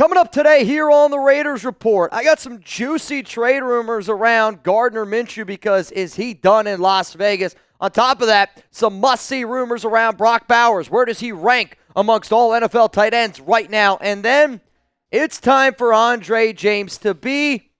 Coming up today here on the Raiders Report, I got some juicy trade rumors around Gardner Minshew because is he done in Las Vegas? On top of that, some must-see rumors around Brock Bowers. Where does he rank amongst all NFL tight ends right now? And then it's time for Andre James to be.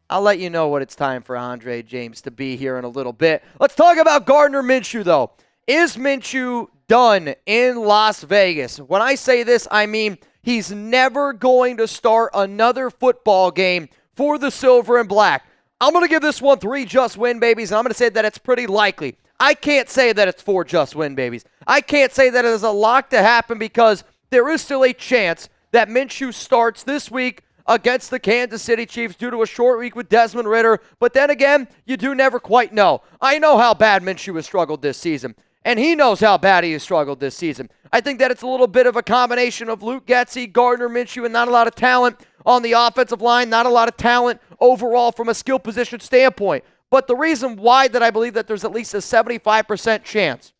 I'll let you know what it's time for Andre James to be here in a little bit. Let's talk about Gardner Minshew, though. Is Minshew done in Las Vegas? When I say this, I mean he's never going to start another football game for the Silver and Black. I'm going to give this one 3 just win babies, and I'm going to say that it's pretty likely. I can't say that it's 4 just win babies. I can't say that it is a lock to happen because there is still a chance that Minshew starts this week against the Kansas City Chiefs due to a short week with Desmond Ridder. But then again, you do never quite know. I know how bad Minshew has struggled this season, and he knows how bad he has struggled this season. I think that it's a little bit of a combination of Luke Getsy, Gardner Minshew, and not a lot of talent on the offensive line, not a lot of talent overall from a skill position standpoint. But the reason why that I believe that there's at least a 75% chance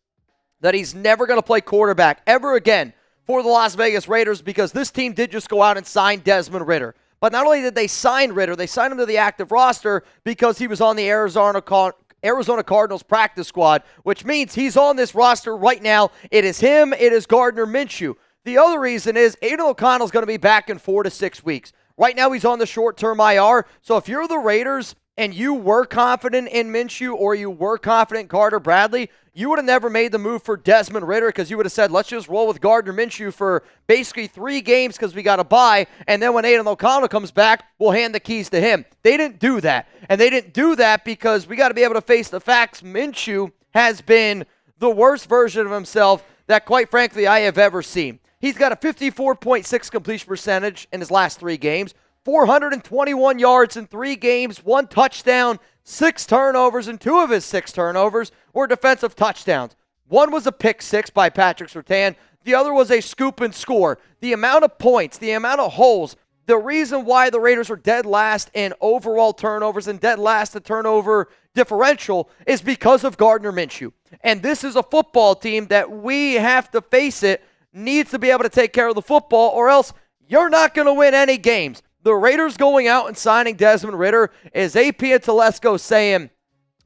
that he's never going to play quarterback ever again for the Las Vegas Raiders, because this team did just go out and sign Desmond Ridder. But not only did they sign Ridder, they signed him to the active roster because he was on the Arizona Cardinals practice squad, which means he's on this roster right now. It is him. It is Gardner Minshew. The other reason is Aiden O'Connell's going to be back in 4 to 6 weeks. Right now he's on the short-term IR. So if you're the Raiders and you were confident in Minshew or you were confident in Carter Bradley, you would have never made the move for Desmond Ridder because you would have said, let's just roll with Gardner Minshew for basically 3 games because we got to bye, and then when Aiden O'Connell comes back, we'll hand the keys to him. They didn't do that, and they didn't do that because we got to be able to face the facts. Minshew has been the worst version of himself that, quite frankly, I have ever seen. He's got a 54.6 completion percentage in his last 3 games, 421 yards in 3 games, 1 touchdown, 6 turnovers, and 2 of his 6 turnovers were defensive touchdowns. 1 was a pick 6 by Patrick Surtain. The other was a scoop and score. The amount of points, the amount of holes, the reason why the Raiders are dead last in overall turnovers and dead last in turnover differential is because of Gardner Minshew. And this is a football team that, we have to face it, needs to be able to take care of the football, or else you're not going to win any games. The Raiders going out and signing Desmond Ridder is AP and Telesco saying,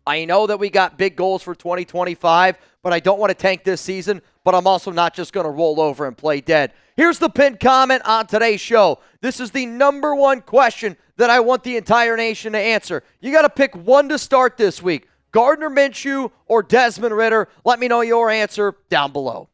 I know that we got big goals for 2025, but I don't want to tank this season, but I'm also not just going to roll over and play dead. Here's the pinned comment on today's show. This is the number 1 question that I want the entire nation to answer. You got to pick one to start this week. Gardner Minshew or Desmond Ridder? Let me know your answer down below.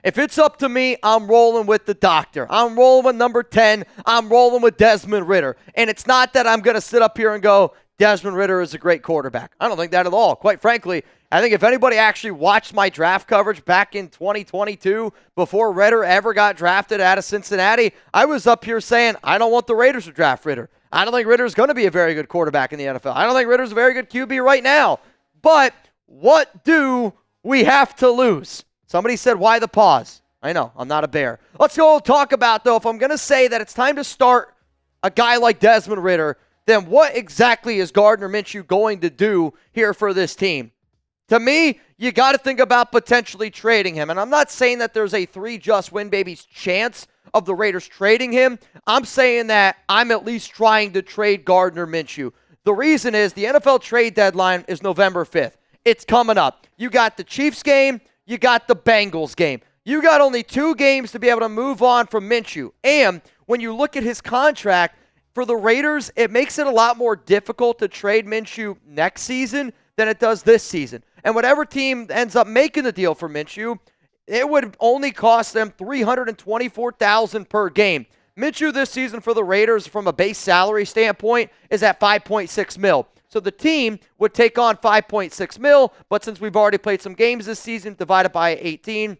If it's up to me, I'm rolling with the doctor. I'm rolling with number 10. I'm rolling with Desmond Ridder. And it's not that I'm going to sit up here and go, Desmond Ridder is a great quarterback. I don't think that at all. Quite frankly, I think if anybody actually watched my draft coverage back in 2022, before Ridder ever got drafted out of Cincinnati, I was up here saying, I don't want the Raiders to draft Ridder. I don't think Ridder's going to be a very good quarterback in the NFL. I don't think Ridder's a very good QB right now. But what do we have to lose? Somebody said, why the pause? I know, I'm not a bear. Let's go talk about, though, if I'm going to say that it's time to start a guy like Desmond Ridder, then what exactly is Gardner Minshew going to do here for this team? To me, you got to think about potentially trading him. And I'm not saying that there's a 3 just win babies chance of the Raiders trading him. I'm saying that I'm at least trying to trade Gardner Minshew. The reason is the NFL trade deadline is November 5th. It's coming up. You got the Chiefs game. You got the Bengals game. You got only 2 games to be able to move on from Minshew. And when you look at his contract for the Raiders, it makes it a lot more difficult to trade Minshew next season than it does this season. And whatever team ends up making the deal for Minshew, it would only cost them $324,000 per game. Minshew this season for the Raiders, from a base salary standpoint, is at $5.6 million. So the team would take on $5.6 million, but since we've already played some games this season, divided by 18,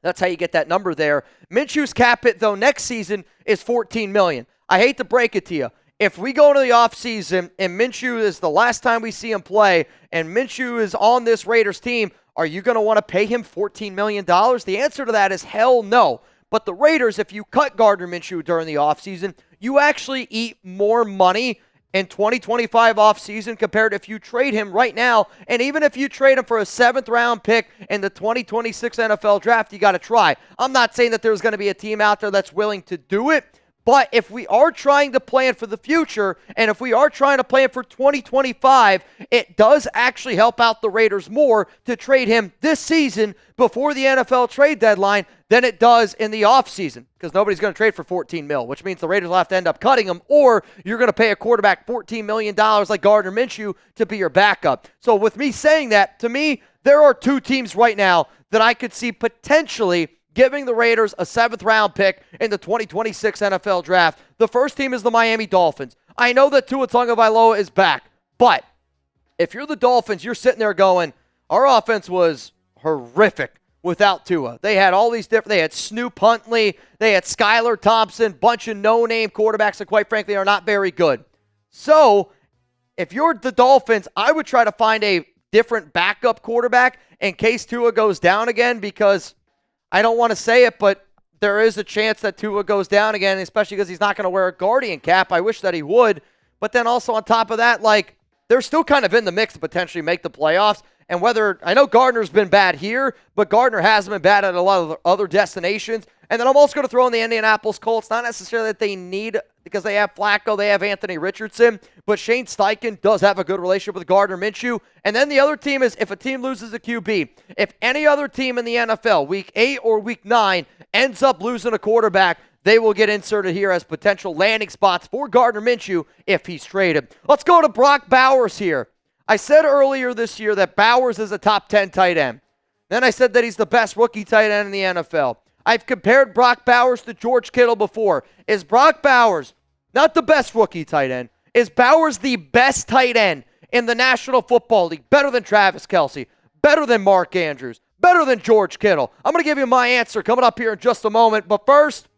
that's how you get that number there. Minshew's cap hit, though, next season is $14 million. I hate to break it to you. If we go into the offseason and Minshew is the last time we see him play and Minshew is on this Raiders team, are you going to want to pay him $14 million? The answer to that is hell no. But the Raiders, if you cut Gardner Minshew during the offseason, you actually eat more money in 2025 offseason compared to if you trade him right now. And even if you trade him for a 7th-round pick in the 2026 NFL draft, you got to try. I'm not saying that there's going to be a team out there that's willing to do it, But if we are trying to plan for the future, and if we are trying to plan for 2025, it does actually help out the Raiders more to trade him this season before the NFL trade deadline than it does in the offseason, because nobody's going to trade for $14 million, which means the Raiders will have to end up cutting him, or you're going to pay a quarterback $14 million like Gardner Minshew to be your backup. So with me saying that, to me, there are two teams right now that I could see potentially giving the Raiders a 7th-round pick in the 2026 NFL Draft. The first team is the Miami Dolphins. I know that Tua Tagovailoa is back, but if you're the Dolphins, you're sitting there going, our offense was horrific without Tua. They had all these different, they had Snoop Huntley, they had Skylar Thompson, bunch of no-name quarterbacks that quite frankly are not very good. So if you're the Dolphins, I would try to find a different backup quarterback in case Tua goes down again, because I don't want to say it, but there is a chance that Tua goes down again, especially because he's not going to wear a Guardian cap. I wish that he would. But then also on top of that, like, they're still kind of in the mix to potentially make the playoffs. And whether, I know Gardner's been bad here, but Gardner hasn't been bad at a lot of other destinations. And then I'm also going to throw in the Indianapolis Colts. Not necessarily that they need, because they have Flacco, they have Anthony Richardson, but Shane Steichen does have a good relationship with Gardner Minshew. And then the other team is, if a team loses a QB, if any other team in the NFL, week 8 or week 9, ends up losing a quarterback, they will get inserted here as potential landing spots for Gardner Minshew if he's traded. Let's go to Brock Bowers here. I said earlier this year that Bowers is a top 10 tight end. Then I said that he's the best rookie tight end in the NFL. I've compared Brock Bowers to George Kittle before. Is Brock Bowers not the best rookie tight end? Is Bowers the best tight end in the National Football League? Better than Travis Kelce? Better than Mark Andrews? Better than George Kittle? I'm going to give you my answer coming up here in just a moment. But first,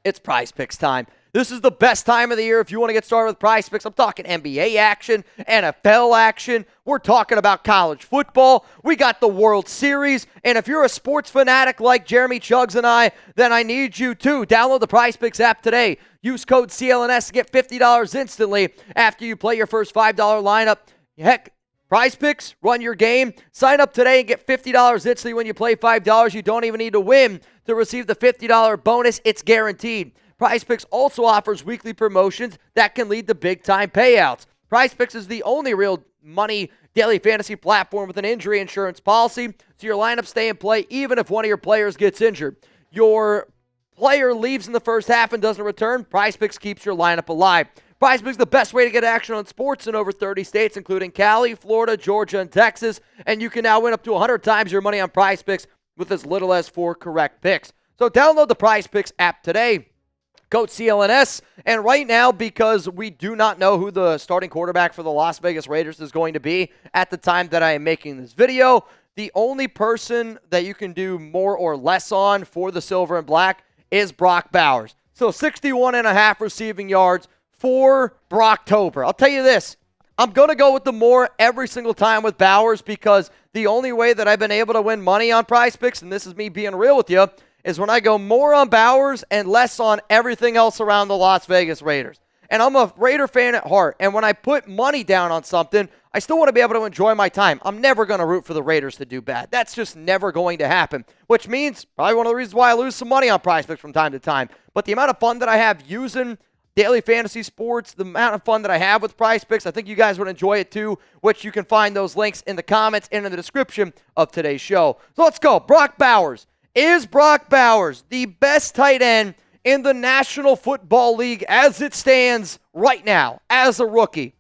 it's Prize Picks time. This is the best time of the year if you want to get started with Prize Picks. I'm talking NBA action, NFL action. We're talking about college football. We got the World Series. And if you're a sports fanatic like Jeremy Chuggs and I, then I need you to download the Prize Picks app today. Use code CLNS to get $50 instantly after you play your first $5 lineup. Heck, Prize Picks, run your game. Sign up today and get $50 instantly when you play $5. You don't even need to win to receive the $50 bonus. It's guaranteed. Prize Picks also offers weekly promotions that can lead to big-time payouts. Prize Picks is the only real money daily fantasy platform with an injury insurance policy, so your lineups stay in play even if one of your players gets injured. Your player leaves in the first half and doesn't return, Prize Picks keeps your lineup alive. Prize Picks is the best way to get action on sports in over 30 states, including Cali, Florida, Georgia, and Texas, and you can now win up to 100 times your money on Prize Picks with as little as 4 correct picks. So download the Prize Picks app today. Code CLNS, and right now, because we do not know who the starting quarterback for the Las Vegas Raiders is going to be at the time that I am making this video, the only person that you can do more or less on for the silver and black is Brock Bowers. So 61.5 receiving yards for Brocktober. I'll tell you this, I'm going to go with the more every single time with Bowers, because the only way that I've been able to win money on Prize Picks, and this is me being real with you, is when I go more on Bowers and less on everything else around the Las Vegas Raiders. And I'm a Raider fan at heart, and when I put money down on something, I still want to be able to enjoy my time. I'm never going to root for the Raiders to do bad. That's just never going to happen, which means probably one of the reasons why I lose some money on Prize Picks from time to time. But the amount of fun that I have using daily fantasy sports, the amount of fun that I have with Prize Picks, I think you guys would enjoy it too, which you can find those links in the comments and in the description of today's show. So let's go. Brock Bowers. Is Brock Bowers the best tight end in the National Football League as it stands right now, as a rookie?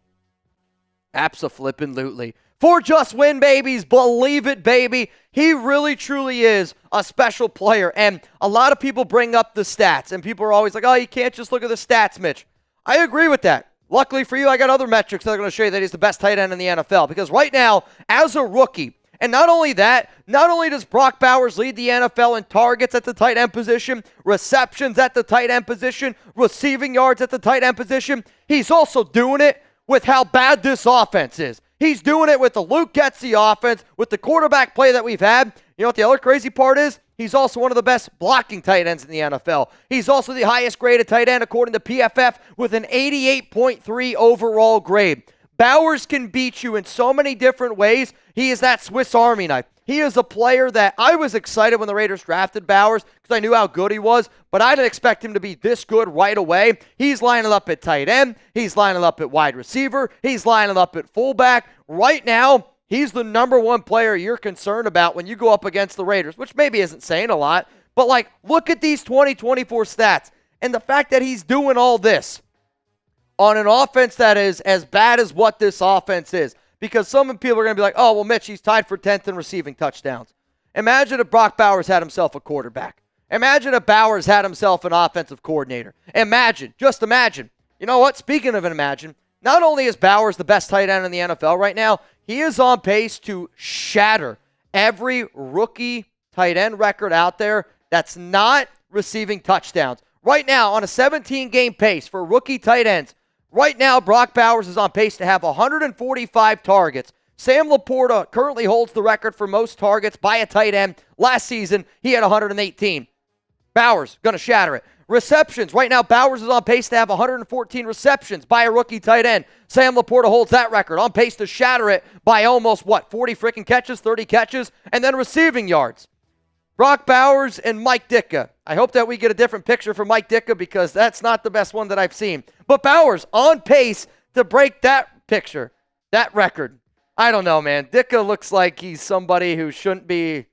Abso-flippin-lutely. For Just Win babies, believe it, baby. He really, truly is a special player. And a lot of people bring up the stats, and people are always like, oh, you can't just look at the stats, Mitch. I agree with that. Luckily for you, I got other metrics that are going to show you that he's the best tight end in the NFL. Because right now, as a rookie, and not only that, not only does Brock Bowers lead the NFL in targets at the tight end position, receptions at the tight end position, receiving yards at the tight end position, he's also doing it with how bad this offense is. He's doing it with the Luke Getsy offense, with the quarterback play that we've had. You know what the other crazy part is? He's also one of the best blocking tight ends in the NFL. He's also the highest graded tight end according to PFF with an 88.3 overall grade. Bowers can beat you in so many different ways. He is that Swiss Army knife. He is a player that I was excited when the Raiders drafted Bowers because I knew how good he was, but I didn't expect him to be this good right away. He's lining up at tight end. He's lining up at wide receiver. He's lining up at fullback. Right now, he's the number one player you're concerned about when you go up against the Raiders, which maybe isn't saying a lot, but look at these 2024 stats and the fact that he's doing all this on an offense that is as bad as what this offense is. Because some people are going to be like, oh, well, Mitch, he's tied for 10th in receiving touchdowns. Imagine if Brock Bowers had himself a quarterback. Imagine if Bowers had himself an offensive coordinator. Just imagine. You know what? Speaking of imagine, not only is Bowers the best tight end in the NFL right now, he is on pace to shatter every rookie tight end record out there that's not receiving touchdowns. Right now, on a 17-game pace for rookie tight ends, right now, Brock Bowers is on pace to have 145 targets. Sam Laporta currently holds the record for most targets by a tight end. Last season, he had 118. Bowers going to shatter it. Receptions. Right now, Bowers is on pace to have 114 receptions by a rookie tight end. Sam Laporta holds that record, on pace to shatter it by almost, 40 freaking catches, 30 catches, and then receiving yards. Brock Bowers and Mike Ditka. I hope that we get a different picture for Mike Ditka because that's not the best one that I've seen. But Bowers on pace to break that picture, that record. I don't know, man. Ditka looks like he's somebody who shouldn't be.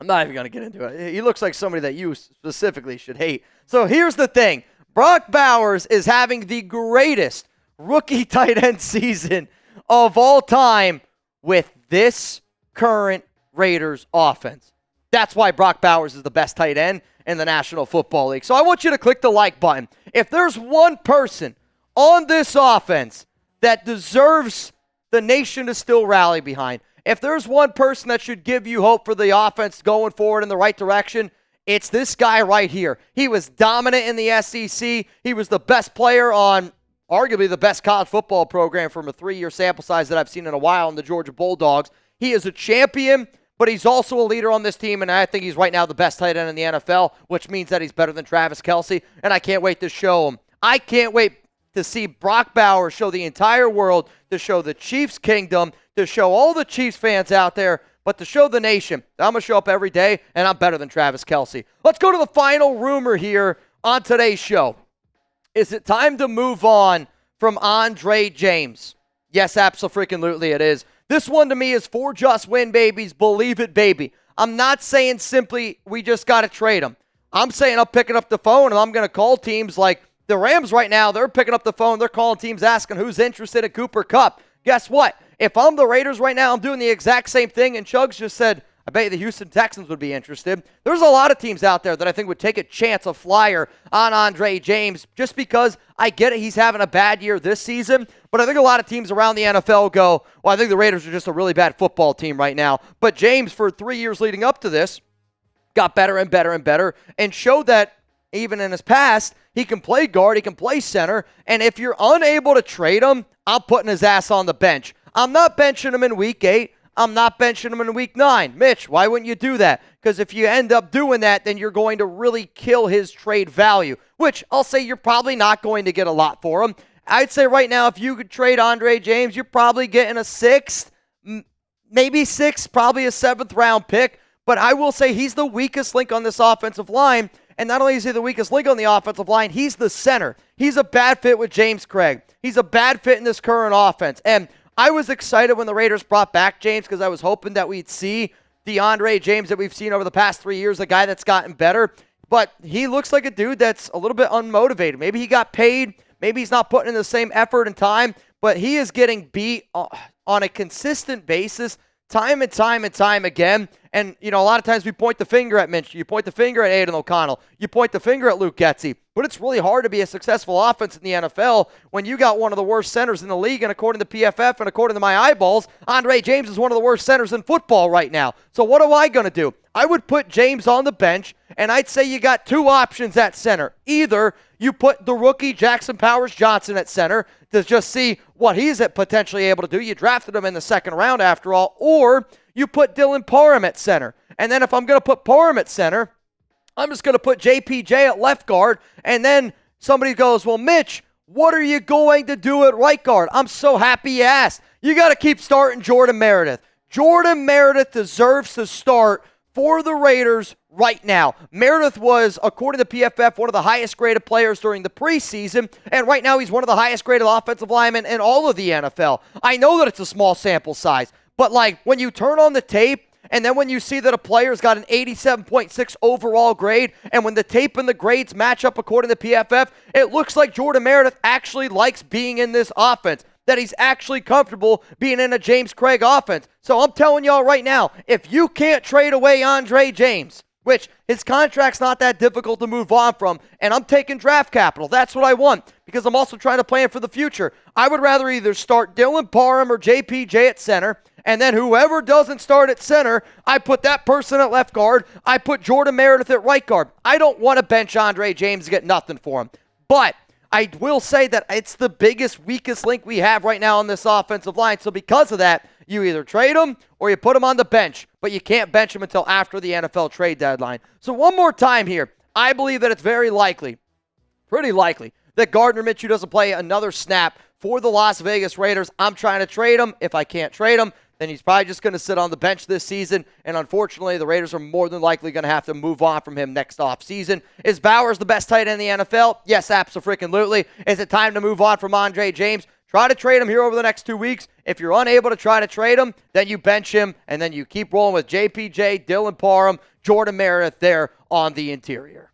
I'm not even going to get into it. He looks like somebody that you specifically should hate. So here's the thing. Brock Bowers is having the greatest rookie tight end season of all time with this current Raiders offense. That's why Brock Bowers is the best tight end in the National Football League. So I want you to click the like button. If there's one person on this offense that deserves the nation to still rally behind, if there's one person that should give you hope for the offense going forward in the right direction, it's this guy right here. He was dominant in the SEC. He was the best player on arguably the best college football program from a 3-year sample size that I've seen in a while in the Georgia Bulldogs. He is a champion, but he's also a leader on this team, and I think he's right now the best tight end in the NFL, which means that he's better than Travis Kelce, and I can't wait to show him. I can't wait to see Brock Bowers show the entire world, to show the Chiefs kingdom, to show all the Chiefs fans out there, but to show the nation that I'm going to show up every day, and I'm better than Travis Kelce. Let's go to the final rumor here on today's show. Is it time to move on from Andre James? Yes, absolutely it is. This one to me is for just win babies, believe it, baby. I'm not saying simply we just got to trade him. I'm saying I'm picking up the phone and I'm going to call teams like the Rams right now. They're picking up the phone. They're calling teams asking who's interested in Cooper Kupp. Guess what? If I'm the Raiders right now, I'm doing the exact same thing, and Chugs just said, I bet you the Houston Texans would be interested. There's a lot of teams out there that I think would take a chance, a flyer on Andre James, just because I get it, he's having a bad year this season, but I think a lot of teams around the NFL go, well, I think the Raiders are just a really bad football team right now. But James, for 3 years leading up to this, got better and better and better, and showed that even in his past, he can play guard, he can play center, and if you're unable to trade him, I'm putting his ass on the bench. I'm not benching him in Week 8. I'm not benching him in Week 9. Mitch, why wouldn't you do that? Because if you end up doing that, then you're going to really kill his trade value, which I'll say you're probably not going to get a lot for him. I'd say right now, if you could trade Andre James, you're probably getting a 6th, maybe 6th, probably a 7th round pick. But I will say he's the weakest link on this offensive line. And not only is he the weakest link on the offensive line, he's the center. He's a bad fit with James Craig. He's a bad fit in this current offense. And I was excited when the Raiders brought back James because I was hoping that we'd see the Andre James that we've seen over the past 3 years, a guy that's gotten better. But he looks like a dude that's a little bit unmotivated. Maybe he got paid. Maybe he's not putting in the same effort and time. But he is getting beat on a consistent basis time and time and time again. And, you know, a lot of times we point the finger at Minshew. You point the finger at Aiden O'Connell. You point the finger at Luke Getsy. But it's really hard to be a successful offense in the NFL when you got one of the worst centers in the league. And according to PFF and according to my eyeballs, Andre James is one of the worst centers in football right now. So what am I going to do? I would put James on the bench, and I'd say you got two options at center. Either you put the rookie Jackson Powers-Johnson at center to just see what he's potentially able to do. You drafted him in the second round after all. Or you put Dylan Parham at center. And then if I'm going to put Parham at center, I'm just going to put JPJ at left guard. And then somebody goes, well, Mitch, What are you going to do at right guard? I'm so happy you asked. You got to keep starting Jordan Meredith. Jordan Meredith deserves to start for the Raiders right now. Meredith was, according to PFF, one of the highest graded players during the preseason, and right now he's one of the highest graded offensive linemen in all of the NFL. I know that it's a small sample size, but like when you turn on the tape, and then when you see that a player's got an 87.6 overall grade, and when the tape and the grades match up according to PFF, it looks like Jordan Meredith actually likes being in this offense, that he's actually comfortable being in a James Craig offense. So I'm telling y'all right now, if you can't trade away Andre James, which his contract's not that difficult to move on from, and I'm taking draft capital. That's what I want, because I'm also trying to plan for the future. I would rather either start Dylan Parham or JPJ at center, and then whoever doesn't start at center, I put that person at left guard. I put Jordan Meredith at right guard. I don't want to bench Andre James and get nothing for him. But I will say that it's the biggest, weakest link we have right now on this offensive line. So because of that, you either trade him or you put him on the bench, but you can't bench him until after the NFL trade deadline. So one more time here, I believe that it's very likely, pretty likely, that Gardner Minshew doesn't play another snap for the Las Vegas Raiders. I'm trying to trade him. If I can't trade him, then he's probably just going to sit on the bench this season, and unfortunately, the Raiders are more than likely going to have to move on from him next offseason. Is Bowers the best tight end in the NFL? Yes, absolutely. Is it time to move on from Andre James? Try to trade him here over the next 2 weeks. If you're unable to try to trade him, then you bench him, and then you keep rolling with JPJ, Dylan Parham, Jordan Meredith there on the interior.